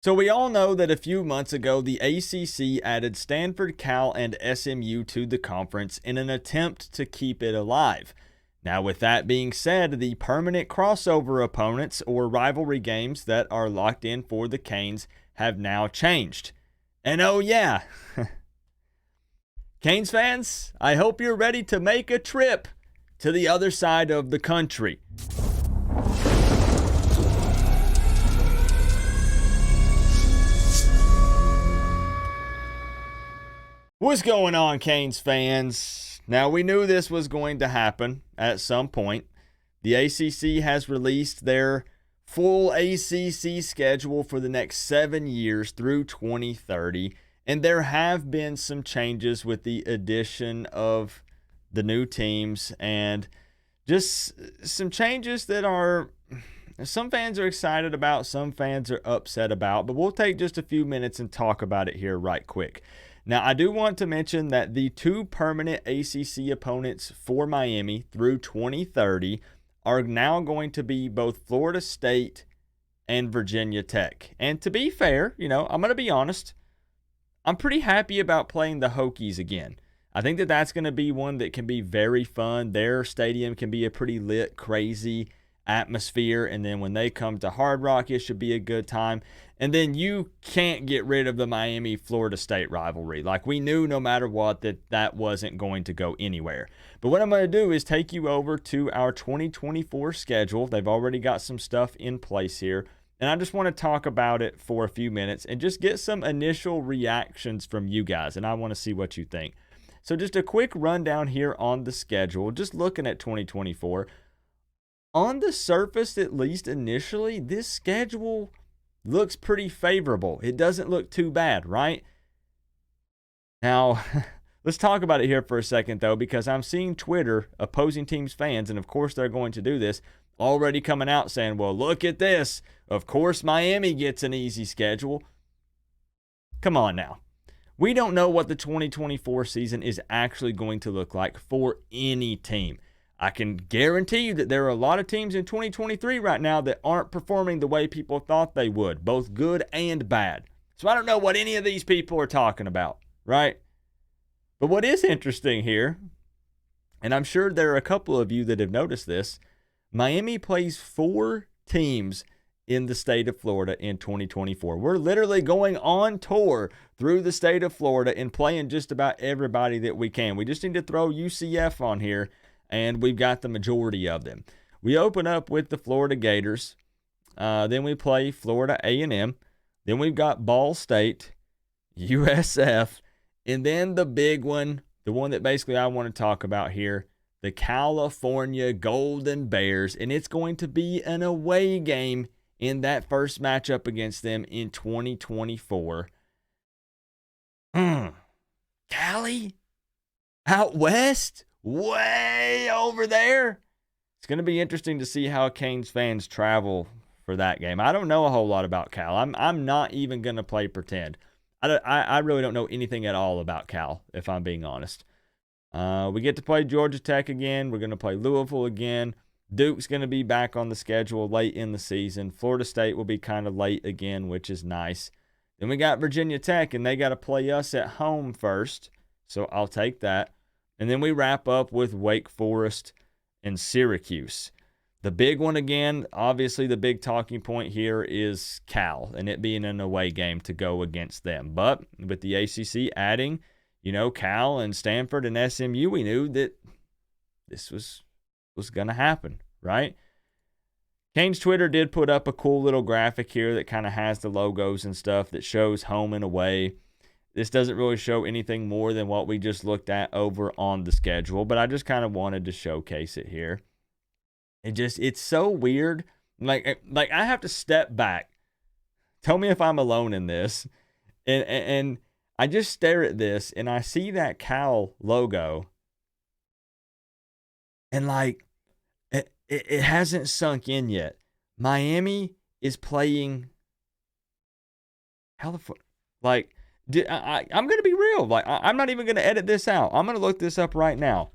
So we all know that a few months ago, the ACC added Stanford, Cal, and SMU to the conference in an attempt to keep it alive. Now, with that being said, the permanent crossover opponents or rivalry games that are locked in for the Canes have now changed. And oh yeah, Canes fans, I hope you're ready to make a trip to the other side of the country. What's going on, Canes fans? Now, we knew this was going to happen at some point. The ACC has released their full ACC schedule for the next 7 years through 2030, and there have been some changes with the addition of the new teams and just some changes that are some fans are excited about, some fans are upset about, but we'll take just a few minutes and talk about it here right quick. Now, I do want to mention that the two permanent ACC opponents for Miami through 2030 are now going to be both Florida State and Virginia Tech. And to be fair, I'm going to be honest, I'm pretty happy about playing the Hokies again. I think that that's going to be one that can be very fun. Their stadium can be a pretty lit, crazy atmosphere, and then when they come to Hard Rock, it should be a good time. And then you can't get rid of the Miami-Florida State rivalry. Like, we knew no matter what that wasn't going to go anywhere. But what I'm going to do is take you over to our 2024 schedule. They've already got some stuff in place here, and I just want to talk about it for a few minutes and just get some initial reactions from you guys, and I want to see what you think. So just a quick rundown here on the schedule, just looking at 2024. On the surface, at least initially, this schedule looks pretty favorable. It doesn't look too bad, right? Now, let's talk about it here for a second, though, because I'm seeing Twitter, opposing teams' fans, and of course they're going to do this, already coming out saying, well, look at this. Of course Miami gets an easy schedule. Come on now. We don't know what the 2024 season is actually going to look like for any team. I can guarantee you that there are a lot of teams in 2023 right now that aren't performing the way people thought they would, both good and bad. So I don't know what any of these people are talking about, right? But what is interesting here, and I'm sure there are a couple of you that have noticed this, Miami plays 4 teams in the state of Florida in 2024. We're literally going on tour through the state of Florida and playing just about everybody that we can. We just need to throw UCF on here, and we've got the majority of them. We open up with the Florida Gators. Then we play Florida A&M. Then we've got Ball State, USF, and then the big one, the one that basically I want to talk about here, the California Golden Bears, and it's going to be an away game in that first matchup against them in 2024. Cali? Out west? Way over there? It's going to be interesting to see how Canes fans travel for that game. I don't know a whole lot about Cal. I'm not even going to play pretend. I really don't know anything at all about Cal, if I'm being honest. We get to play Georgia Tech again. We're going to play Louisville again. Duke's going to be back on the schedule late in the season. Florida State will be kind of late again, which is nice. Then we got Virginia Tech, and they got to play us at home first, so I'll take that. And then we wrap up with Wake Forest and Syracuse. The big one again, obviously the big talking point here is Cal and it being an away game to go against them. But with the ACC adding, Cal and Stanford and SMU, we knew that this was going to happen, right? Canes Twitter did put up a cool little graphic here that kind of has the logos and stuff that shows home and away. This doesn't really show anything more than what we just looked at over on the schedule, but I just kind of wanted to showcase it here. It's so weird. Like I have to step back. Tell me if I'm alone in this. And I just stare at this and I see that Cal logo. And it hasn't sunk in yet. Miami is playing California. I'm going to be real. I'm not even going to edit this out. I'm going to look this up right now.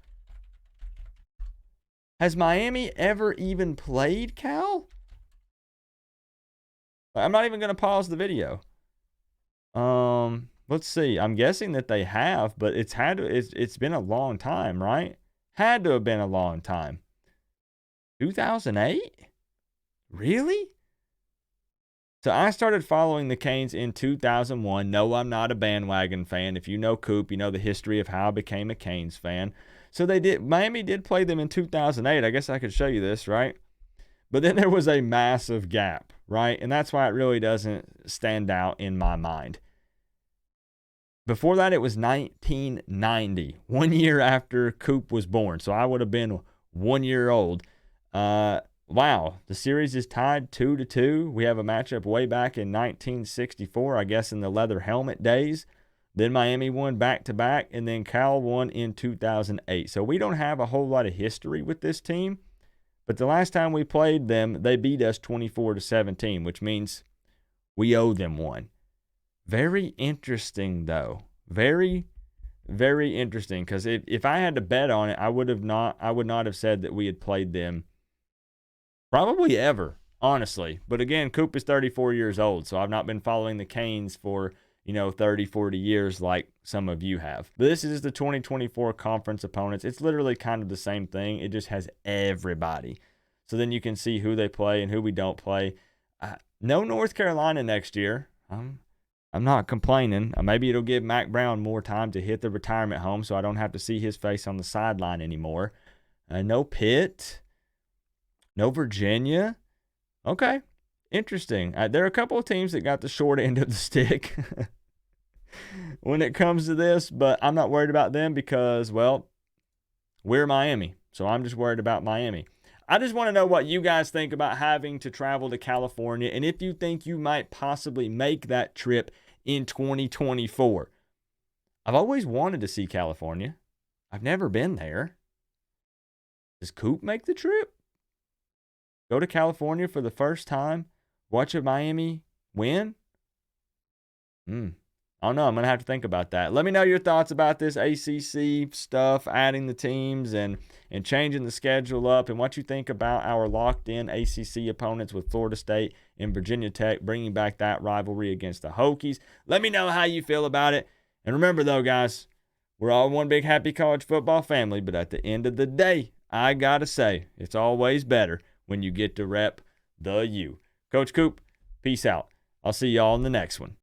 Has Miami ever even played Cal? I'm not even going to pause the video. Let's see. I'm guessing that they have, but it's been a long time, right? Had to have been a long time. 2008? Really? So I started following the Canes in 2001. No, I'm not a bandwagon fan. If you know Coop, you know the history of how I became a Canes fan. So Miami did play them in 2008. I guess I could show you this, right? But then there was a massive gap, right? And that's why it really doesn't stand out in my mind. Before that, it was 1990, 1 year after Coop was born. So I would have been 1 year old. Wow, the series is tied 2-2. We have a matchup way back in 1964, I guess in the leather helmet days. Then Miami won back-to-back, and then Cal won in 2008. So we don't have a whole lot of history with this team. But the last time we played them, they beat us 24-17, which means we owe them one. Very interesting, though. Very, very interesting. Because if I had to bet on it, I would not have said that we had played them probably ever, honestly. But again, Coop is 34 years old, so I've not been following the Canes for 30, 40 years like some of you have. But this is the 2024 conference opponents. It's literally kind of the same thing. It just has everybody. So then you can see who they play and who we don't play. No North Carolina next year. I'm not complaining. Maybe it'll give Mac Brown more time to hit the retirement home so I don't have to see his face on the sideline anymore. No Pitt. No Virginia. Okay. Interesting. There are a couple of teams that got the short end of the stick when it comes to this, but I'm not worried about them because, well, we're Miami. So I'm just worried about Miami. I just want to know what you guys think about having to travel to California and if you think you might possibly make that trip in 2024. I've always wanted to see California. I've never been there. Does Coop make the trip? Go to California for the first time? Watch a Miami win? I don't know. I'm going to have to think about that. Let me know your thoughts about this ACC stuff, adding the teams and changing the schedule up, and what you think about our locked-in ACC opponents with Florida State and Virginia Tech, bringing back that rivalry against the Hokies. Let me know how you feel about it. And remember, though, guys, we're all one big happy college football family, but at the end of the day, I got to say, it's always better when you get to rep the U. Coach Coop, peace out. I'll see y'all in the next one.